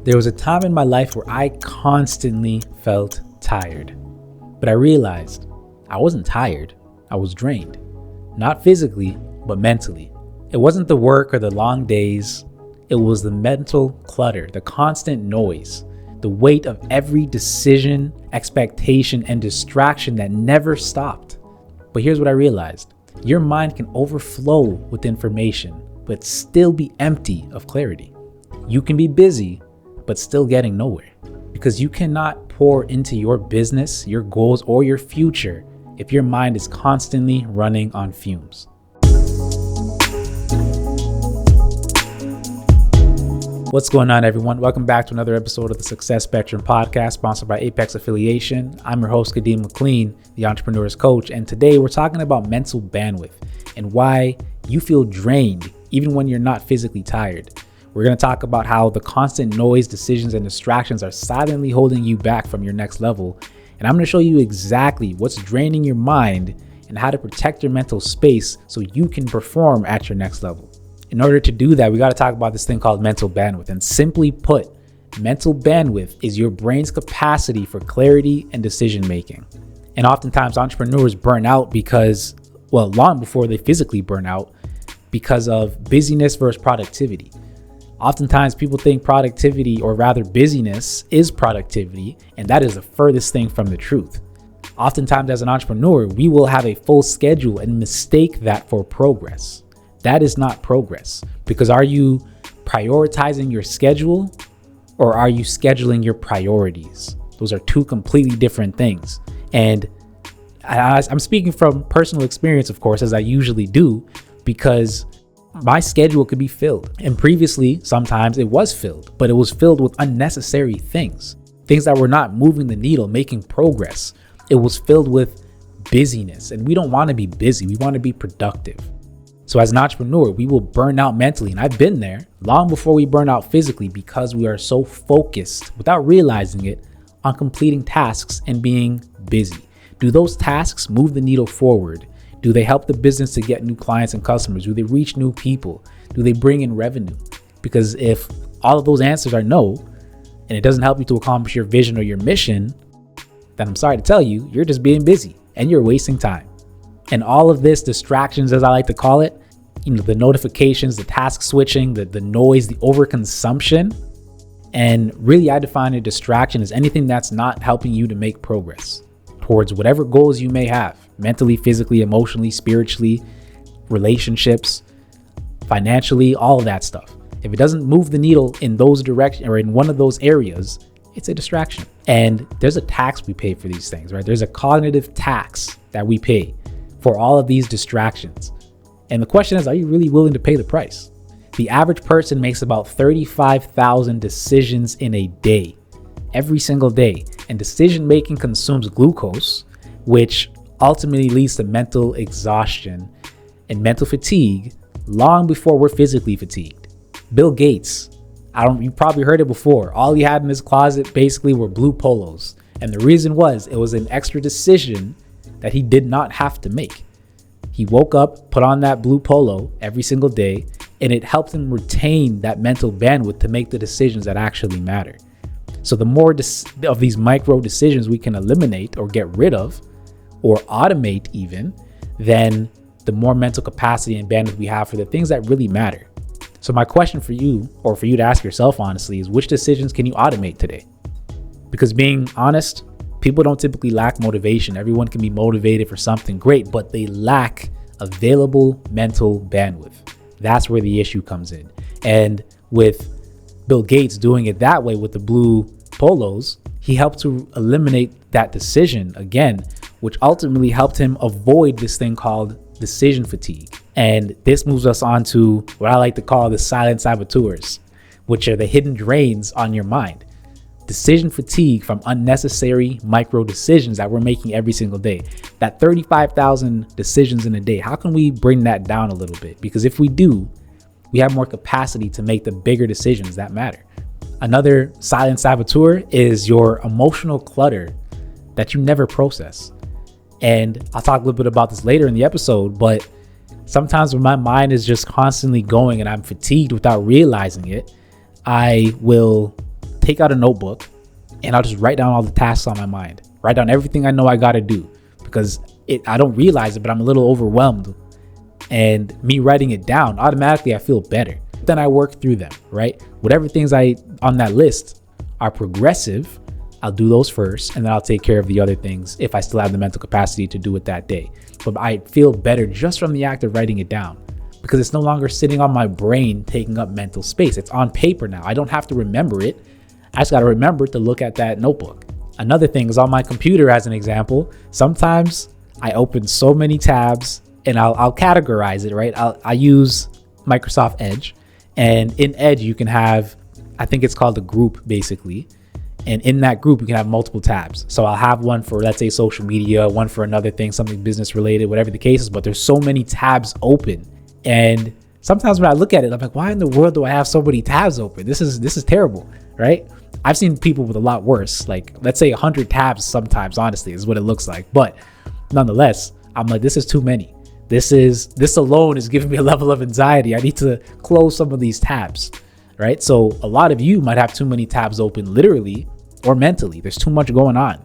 There was a time in my life where I constantly felt tired, but I realized I wasn't tired, I was drained. Not physically, but mentally. It wasn't the work or the long days, it was the mental clutter, the constant noise, the weight of every decision, expectation, and distraction that never stopped. But here's what I realized. Your mind can overflow with information, but still be empty of clarity. You can be busy, but still getting nowhere, because you cannot pour into your business, your goals, or your future if your mind is constantly running on fumes. What's going on, everyone? Welcome back to another episode of the Success Spectrum podcast, sponsored by Apex Affiliation. I'm your host, Kadeem McLean, the entrepreneur's coach, and today we're talking about mental bandwidth and why you feel drained even when you're not physically tired. We're going to talk about how the constant noise, decisions, and distractions are silently holding you back from your next level. And I'm going to show you exactly what's draining your mind and how to protect your mental space so you can perform at your next level. In order to do that, we got to talk about this thing called mental bandwidth. And simply put, mental bandwidth is your brain's capacity for clarity and decision making. And oftentimes entrepreneurs burn out long before they physically burn out, because of busyness versus productivity. Oftentimes people think productivity, or rather busyness, is productivity, and that is the furthest thing from the truth. Oftentimes as an entrepreneur, we will have a full schedule and mistake that for progress. That is not progress, because are you prioritizing your schedule or are you scheduling your priorities? Those are two completely different things. And I'm speaking from personal experience, of course, as I usually do, because my schedule could be filled. And previously, sometimes it was filled, but it was filled with unnecessary things that were not moving the needle, making progress. It was filled with busyness, and we don't want to be busy. We want to be productive. So as an entrepreneur, we will burn out mentally. And I've been there long before we burn out physically, because we are so focused without realizing it on completing tasks and being busy. Do those tasks move the needle forward? Do they help the business to get new clients and customers? Do they reach new people? Do they bring in revenue? Because if all of those answers are no, and it doesn't help you to accomplish your vision or your mission, then I'm sorry to tell you, you're just being busy and you're wasting time. And all of this distractions, as I like to call it, the notifications, the task switching, the noise, the overconsumption. And really, I define a distraction as anything that's not helping you to make progress towards whatever goals you may have, mentally, physically, emotionally, spiritually, relationships, financially, all of that stuff. If it doesn't move the needle in those directions or in one of those areas, it's a distraction. And there's a tax we pay for these things, right? There's a cognitive tax that we pay for all of these distractions. And the question is, are you really willing to pay the price? The average person makes about 35,000 decisions in a day, every single day. And decision making consumes glucose, which ultimately leads to mental exhaustion and mental fatigue long before we're physically fatigued. Bill Gates, you probably heard it before. All he had in his closet basically were blue polos. And the reason was it was an extra decision that he did not have to make. He woke up, put on that blue polo every single day, and it helped him retain that mental bandwidth to make the decisions that actually matter. So the more of these micro decisions we can eliminate or get rid of or automate even, then the more mental capacity and bandwidth we have for the things that really matter. So my question for you, or for you to ask yourself honestly, is which decisions can you automate today? Because being honest, people don't typically lack motivation. Everyone can be motivated for something great, but they lack available mental bandwidth. That's where the issue comes in. And with Bill Gates doing it that way with the blue polos, he helped to eliminate that decision again, which ultimately helped him avoid this thing called decision fatigue. And this moves us on to what I like to call the silent saboteurs, which are the hidden drains on your mind. Decision fatigue from unnecessary micro decisions that we're making every single day. That 35,000 decisions in a day, how can we bring that down a little bit? Because if we do, we have more capacity to make the bigger decisions that matter. Another silent saboteur is your emotional clutter that you never process. And I'll talk a little bit about this later in the episode, but sometimes when my mind is just constantly going and I'm fatigued without realizing it, I will take out a notebook and I'll just write down all the tasks on my mind, write down everything I know I got to do, because I don't realize it, but I'm a little overwhelmed. And me writing it down, automatically I feel better. Then I work through them, right? Whatever things on that list are progressive, I'll do those first, and then I'll take care of the other things if I still have the mental capacity to do it that day. But I feel better just from the act of writing it down, because it's no longer sitting on my brain taking up mental space. It's on paper now. I don't have to remember it. I just got to remember to look at that notebook. Another thing is on my computer, as an example. Sometimes I open so many tabs, and I'll categorize it, right? I use Microsoft Edge, and in Edge you can have, I think it's called a group basically. And in that group, you can have multiple tabs. So I'll have one for, let's say, social media, one for another thing, something business related, whatever the case is, but there's so many tabs open. And sometimes when I look at it, I'm like, why in the world do I have so many tabs open? This is terrible, right? I've seen people with a lot worse, like let's say 100 tabs sometimes, honestly, is what it looks like. But nonetheless, I'm like, this is too many. This alone is giving me a level of anxiety. I need to close some of these tabs, right? So a lot of you might have too many tabs open, literally or mentally. There's too much going on.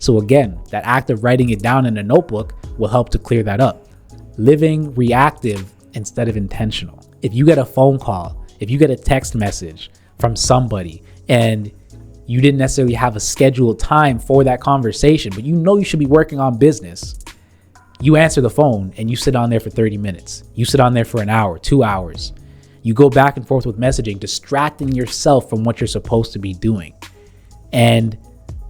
So again, that act of writing it down in a notebook will help to clear that up. Living reactive instead of intentional. If you get a phone call, if you get a text message from somebody and you didn't necessarily have a scheduled time for that conversation, but you know you should be working on business, you answer the phone and you sit on there for 30 minutes. You sit on there for an hour, 2 hours. You go back and forth with messaging, distracting yourself from what you're supposed to be doing. And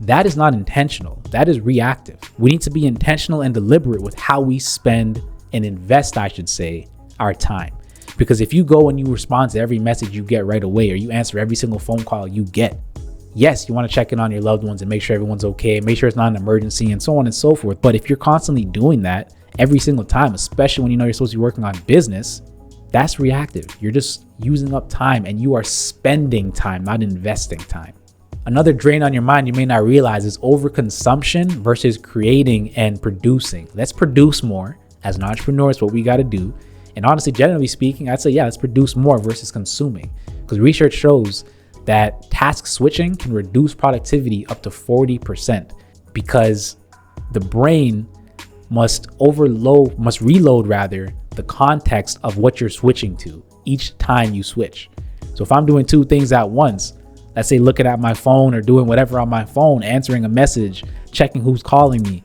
that is not intentional. That is reactive. We need to be intentional and deliberate with how we spend and invest, I should say, our time. Because if you go and you respond to every message you get right away, or you answer every single phone call you get, yes, you want to check in on your loved ones and make sure everyone's okay, make sure it's not an emergency, and so on and so forth. But if you're constantly doing that every single time, especially when you know you're supposed to be working on business, that's reactive. You're just using up time, and you are spending time, not investing time. Another drain on your mind you may not realize is overconsumption versus creating and producing. Let's produce more. As an entrepreneur, it's what we got to do. And honestly, generally speaking, I'd say, yeah, let's produce more versus consuming. Because research shows that task switching can reduce productivity up to 40%, because the brain must reload the context of what you're switching to each time you switch. So if I'm doing two things at once, let's say looking at my phone or doing whatever on my phone, answering a message, checking who's calling me,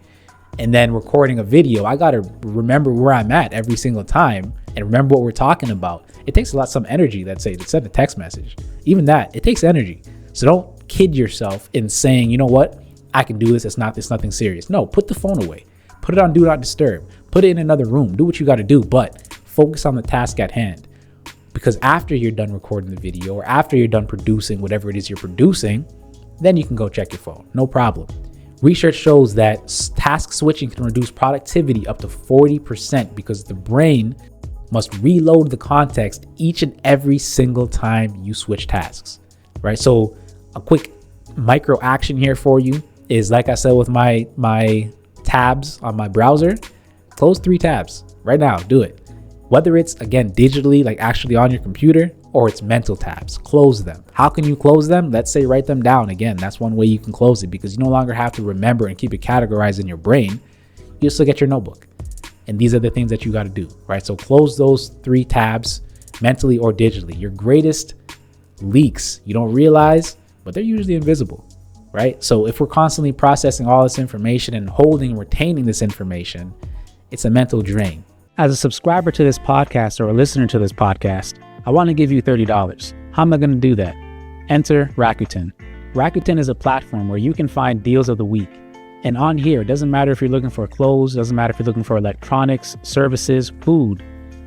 and then recording a video, I got to remember where I'm at every single time and remember what we're talking about. It takes some energy, let's say, to send a text message. Even that, it takes energy. So don't kid yourself in saying, you know what, I can do this. It's nothing serious. No, put the phone away. Put it on Do Not Disturb. Put it in another room. Do what you got to do, but focus on the task at hand. Because after you're done recording the video, or after you're done producing whatever it is you're producing, then you can go check your phone. No problem. Research shows that task switching can reduce productivity up to 40%, because the brain must reload the context each and every single time you switch tasks, right? So a quick micro action here for you is, like I said, with my tabs on my browser, close 3 tabs right now. Do it. Whether it's, again, digitally, like actually on your computer, or it's mental tabs, close them. How can you close them? Let's say write them down. Again, that's one way you can close it, because you no longer have to remember and keep it categorized in your brain. You just look at your notebook. And these are the things that you got to do, right? So close those 3 tabs mentally or digitally. Your greatest leaks, you don't realize, but they're usually invisible, right? So if we're constantly processing all this information and holding and retaining this information, it's a mental drain. As a subscriber to this podcast or a listener to this podcast, I want to give you $30. How am I going to do that? Enter Rakuten. Rakuten is a platform where you can find deals of the week. And on here, it doesn't matter if you're looking for clothes, doesn't matter if you're looking for electronics, services, food,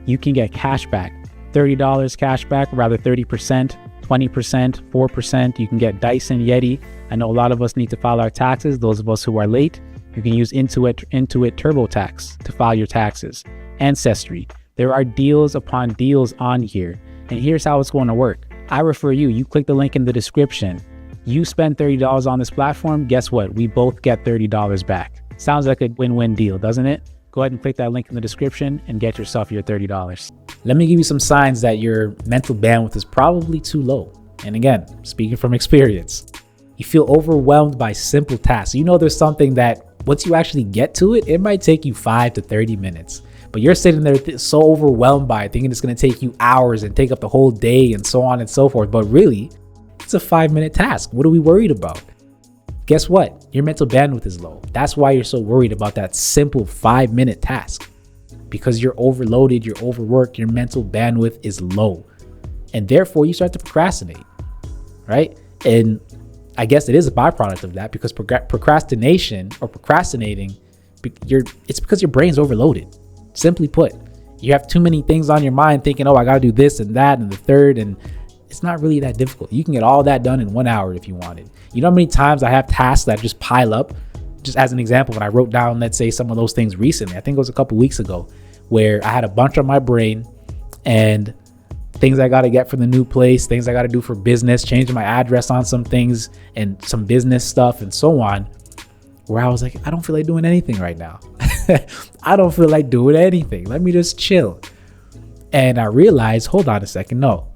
you can get cash back. $30 cash back, rather 30%, 20%, 4%. You can get Dyson Yeti. I know a lot of us need to file our taxes. Those of us who are late, you can use Intuit TurboTax to file your taxes. Ancestry. There are deals upon deals on here. And here's how it's going to work. I refer you. You click the link in the description. You spend $30 on this platform. Guess what? We both get $30 back. Sounds like a win-win deal, doesn't it? Go ahead and click that link in the description and get yourself your $30. Let me give you some signs that your mental bandwidth is probably too low. And again, speaking from experience, you feel overwhelmed by simple tasks. There's something that once you actually get to it, it might take you 5 to 30 minutes. But you're sitting there so overwhelmed by it, thinking it's going to take you hours and take up the whole day and so on and so forth. But really, it's a 5-minute task. What are we worried about? Guess what? Your mental bandwidth is low. That's why you're so worried about that simple 5-minute task. Because you're overloaded, you're overworked, your mental bandwidth is low. And therefore, you start to procrastinate, right? And I guess it is a byproduct of that, because procrastination or procrastinating, it's because your brain's overloaded. Simply put, you have too many things on your mind thinking, I got to do this and that and the third, and it's not really that difficult. You can get all that done in 1 hour if you wanted. You know how many times I have tasks that just pile up? Just as an example, when I wrote down, let's say, some of those things recently, I think it was a couple weeks ago, where I had a bunch on my brain and things I got to get for the new place, things I got to do for business, changing my address on some things and some business stuff and so on, where I was like, I don't feel like doing anything right now. I don't feel like doing anything. Let me just chill. And I realized, hold on a second. No,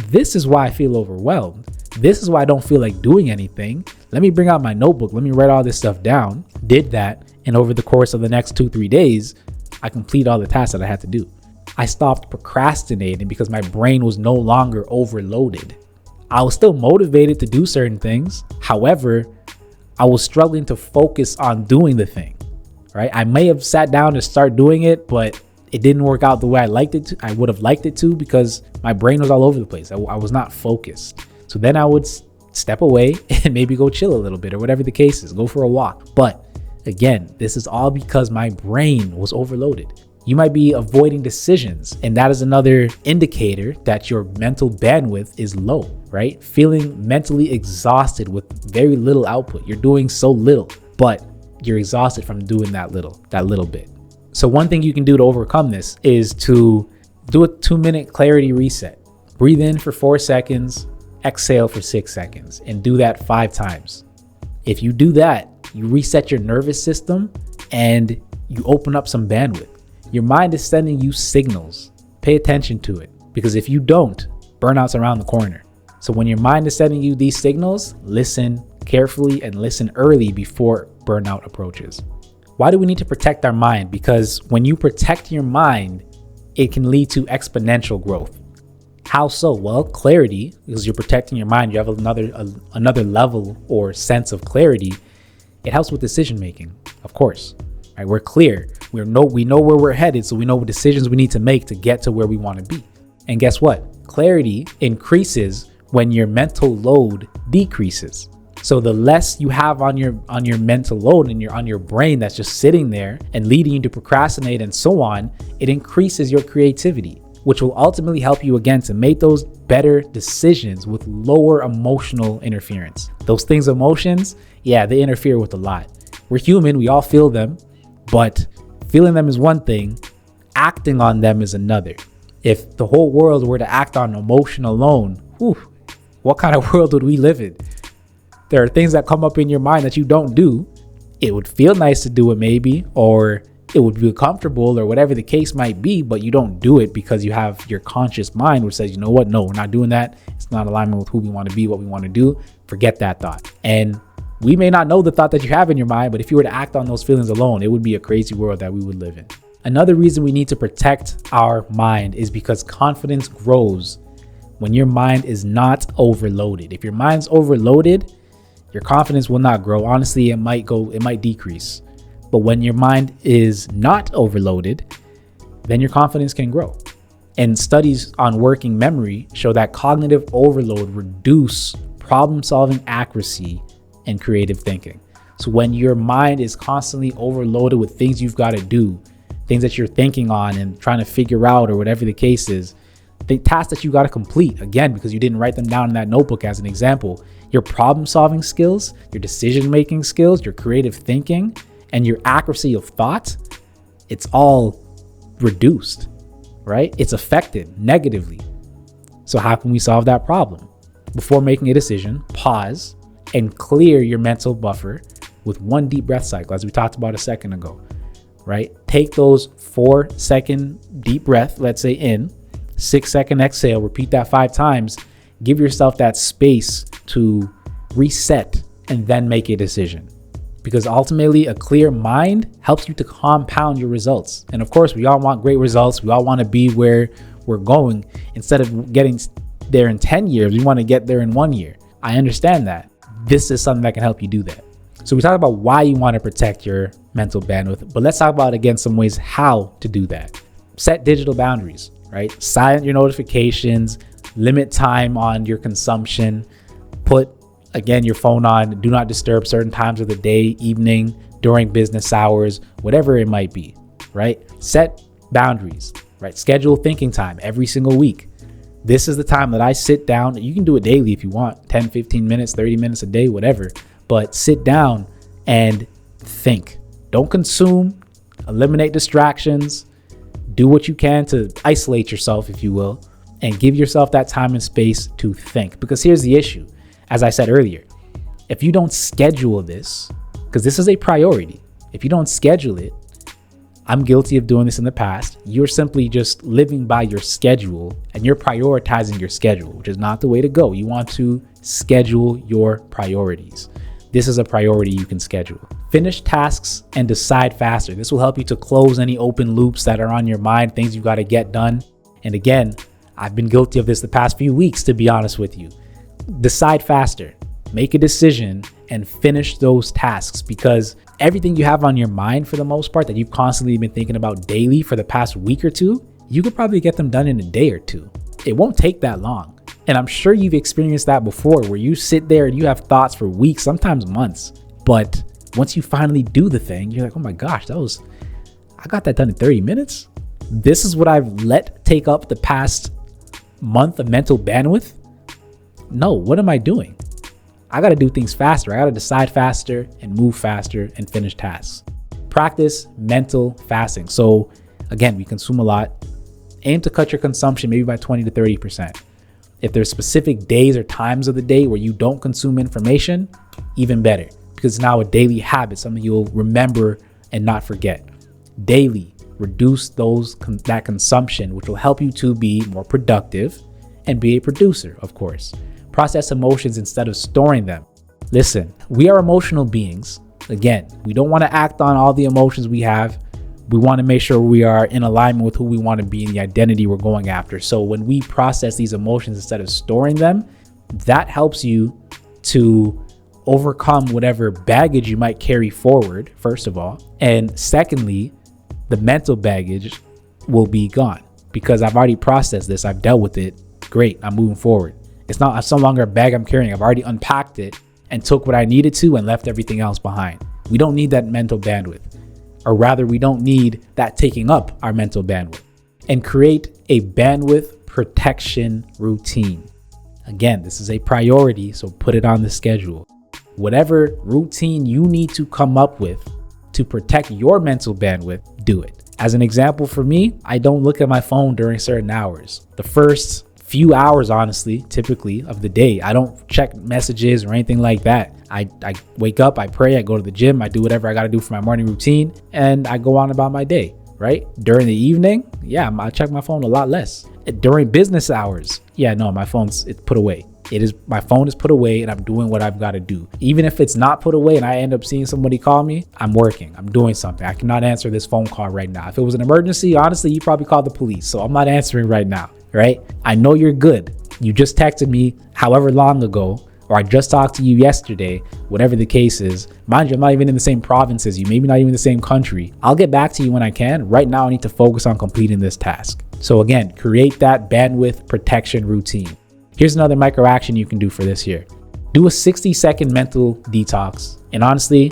this is why I feel overwhelmed. This is why I don't feel like doing anything. Let me bring out my notebook. Let me write all this stuff down. Did that. And over the course of the next 2-3 days, I complete all the tasks that I had to do. I stopped procrastinating because my brain was no longer overloaded. I was still motivated to do certain things. However, I was struggling to focus on doing the thing, right? I may have sat down to start doing it, but it didn't work out the way I liked it to. I would have liked it to, because my brain was all over the place. I was not focused. So then I would step away and maybe go chill a little bit, or whatever the case is, go for a walk. But again, this is all because my brain was overloaded. You might be avoiding decisions, and that is another indicator that your mental bandwidth is low, right? Feeling mentally exhausted with very little output. You're doing so little, but you're exhausted from doing that little bit. So one thing you can do to overcome this is to do a 2-minute clarity reset. Breathe in for 4 seconds, exhale for 6 seconds, and do that 5 times. If you do that, you reset your nervous system and you open up some bandwidth. Your mind is sending you signals. Pay attention to it, because if you don't, burnout's around the corner. So when your mind is sending you these signals, listen carefully and listen early before burnout approaches. Why do we need to protect our mind? Because when you protect your mind, it can lead to exponential growth. How so? Well, clarity, because you're protecting your mind. You have another level or sense of clarity. It helps with decision making, of course. Right? We're clear. We know where we're headed, so we know what decisions we need to make to get to where we want to be. And guess what? Clarity increases when your mental load decreases. So the less you have on your mental load and on your brain that's just sitting there and leading you to procrastinate and so on, it increases your creativity, which will ultimately help you again to make those better decisions with lower emotional interference. Those things, emotions, yeah, they interfere with a lot. We're human, we all feel them, but feeling them is one thing, acting on them is another. If the whole world were to act on emotion alone, what kind of world would we live in? There are things that come up in your mind that you don't do. It would feel nice to do it maybe, or it would be comfortable, or whatever the case might be, but you don't do it because you have your conscious mind which says, you know what, no, we're not doing that. It's not alignment with who we want to be, what we want to do. Forget that thought. And we may not know the thought that you have in your mind, but if you were to act on those feelings alone, it would be a crazy world that we would live in. Another reason we need to protect our mind is because confidence grows when your mind is not overloaded. If your mind's overloaded, your confidence will not grow. Honestly, it might decrease. But when your mind is not overloaded, then your confidence can grow. And studies on working memory show that cognitive overload reduce problem-solving accuracy and creative thinking. So when your mind is constantly overloaded with things you've got to do, things that you're thinking on and trying to figure out, or whatever the case is, the tasks that you got to complete, again, because you didn't write them down in that notebook as an example, your problem-solving skills, your decision-making skills, your creative thinking, and your accuracy of thought, it's all reduced, right? It's affected negatively. So how can we solve that problem? Before making a decision, pause and clear your mental buffer with 1 deep breath cycle, as we talked about a second ago, right? Take those 4-second deep breath, let's say in, 6-second exhale, repeat that 5 times, Give yourself that space to reset and then make a decision. Because ultimately, a clear mind helps you to compound your results. And of course, we all want great results. We all want to be where we're going. Instead of getting there in 10 years, we want to get there in 1 year. I understand that. This is something that can help you do that. So we talked about why you want to protect your mental bandwidth, but let's talk about, again, some ways how to do that. Set digital boundaries, right? Silent your notifications, limit time on your consumption, put, again, your phone on do not disturb certain times of the day, evening, during business hours, whatever it might be, right? Set boundaries, right? Schedule thinking time every single week. This is the time that I sit down. You can do it daily if you want, 10, 15 minutes, 30 minutes a day, whatever, but sit down and think. Don't consume, eliminate distractions, do what you can to isolate yourself, if you will, and give yourself that time and space to think. Because here's the issue. As I said earlier, if you don't schedule this, because this is a priority, if you don't schedule it, I'm guilty of doing this in the past. You're simply just living by your schedule and you're prioritizing your schedule, which is not the way to go. You want to schedule your priorities. This is a priority you can schedule. Finish tasks and decide faster. This will help you to close any open loops that are on your mind, things you got to get done. And again, I've been guilty of this the past few weeks, to be honest with you. Decide faster, make a decision and finish those tasks, because everything you have on your mind, for the most part, that you've constantly been thinking about daily for the past week or two, you could probably get them done in a day or two. It won't take that long. And I'm sure you've experienced that before, where you sit there and you have thoughts for weeks, sometimes months. But once you finally do the thing, you're like, oh my gosh, I got that done in 30 minutes. This is what I've let take up the past month of mental bandwidth. No, what am I doing? I got to do things faster. I got to decide faster and move faster and finish tasks. Practice mental fasting. So again, we consume a lot. Aim to cut your consumption maybe by 20 to 30%. If there's specific days or times of the day where you don't consume information, even better, because it's now a daily habit, something you'll remember and not forget. Daily, reduce that consumption, which will help you to be more productive and be a producer, of course. Process emotions instead of storing them. Listen, we are emotional beings. Again, we don't want to act on all the emotions we have. We want to make sure we are in alignment with who we want to be and the identity we're going after. So when we process these emotions instead of storing them, that helps you to overcome whatever baggage you might carry forward, first of all. And secondly, the mental baggage will be gone because I've already processed this. I've dealt with it. Great. I'm moving forward. It's no longer a bag I'm carrying. I've already unpacked it and took what I needed to and left everything else behind. We don't need that mental bandwidth. Or rather, we don't need that taking up our mental bandwidth. And create a bandwidth protection routine. Again, this is a priority, so put it on the schedule. Whatever routine you need to come up with to protect your mental bandwidth, do it. As an example for me, I don't look at my phone during certain hours. The first few hours, honestly, typically of the day, I don't check messages or anything like that. I wake up, I pray, I go to the gym, I do whatever I got to do for my morning routine, and I go on about my day, right? During the evening, I check my phone a lot less. During business hours, my phone's put away. My phone is put away and I'm doing what I've got to do. Even if it's not put away and I end up seeing somebody call me, I'm working, I'm doing something. I cannot answer this phone call right now. If it was an emergency, honestly, you probably called the police. So I'm not answering right now, right? I know you're good. You just texted me however long ago, or I just talked to you yesterday, whatever the case is. Mind you, I'm not even in the same province as you, maybe not even the same country. I'll get back to you when I can. Right now, I need to focus on completing this task. So again, create that bandwidth protection routine. Here's another micro action you can do for this year. Do a 60-second mental detox. And honestly,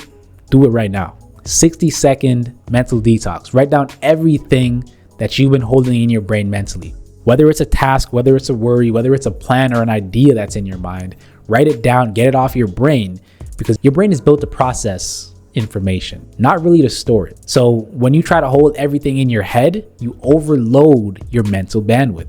do it right now. 60-second mental detox. Write down everything that you've been holding in your brain mentally. Whether it's a task, whether it's a worry, whether it's a plan or an idea that's in your mind, write it down, get it off your brain, because your brain is built to process information, not really to store it. So when you try to hold everything in your head, you overload your mental bandwidth.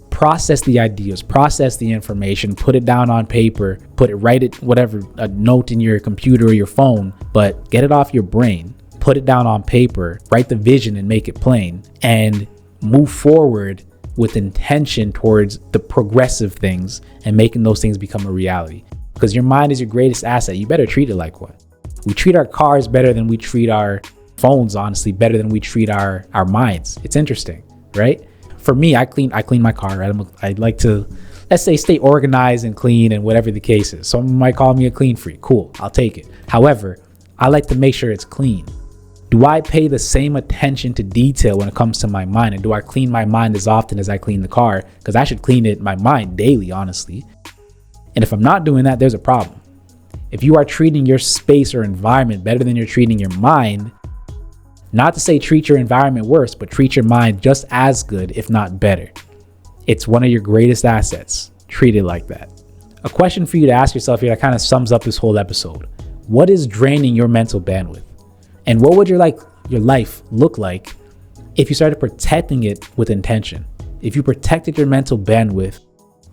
Process the ideas, process the information, put it down on paper, write it, whatever, a note in your computer or your phone, but get it off your brain, put it down on paper, write the vision and make it plain, and move forward with intention towards the progressive things and making those things become a reality. Because your mind is your greatest asset. You better treat it like one. We treat our cars better than we treat our phones, honestly, better than we treat our minds. It's interesting, right? For me, I clean my car, right? I like to, let's say, stay organized and clean and whatever the case is. Someone might call me a clean freak. Cool, I'll take it. However, I like to make sure it's clean. Do I pay the same attention to detail when it comes to my mind? And do I clean my mind as often as I clean the car? Because I should clean my mind daily, honestly. And if I'm not doing that, there's a problem. If you are treating your space or environment better than you're treating your mind, not to say treat your environment worse, but treat your mind just as good, if not better. It's one of your greatest assets. Treat it like that. A question for you to ask yourself here that kind of sums up this whole episode. What is draining your mental bandwidth? And what would your life look like if you started protecting it with intention? If you protected your mental bandwidth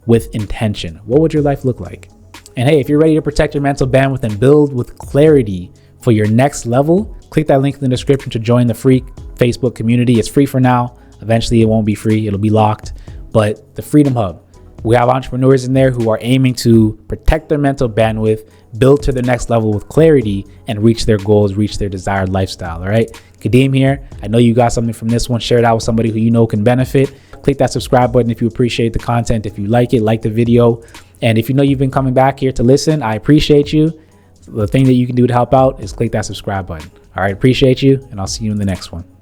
with intention, what would your life look like? And hey, if you're ready to protect your mental bandwidth and build with clarity for your next level, click that link in the description to join the free Facebook community. It's free for now. Eventually it won't be free. It'll be locked. But the Freedom Hub, we have entrepreneurs in there who are aiming to protect their mental bandwidth, build to the next level with clarity, and reach their goals, reach their desired lifestyle. All right. Kadeem here. I know you got something from this one. Share it out with somebody who you know can benefit. Click that subscribe button if you appreciate the content. If you like it, like the video. And if you know you've been coming back here to listen, I appreciate you. The thing that you can do to help out is click that subscribe button. All right. Appreciate you. And I'll see you in the next one.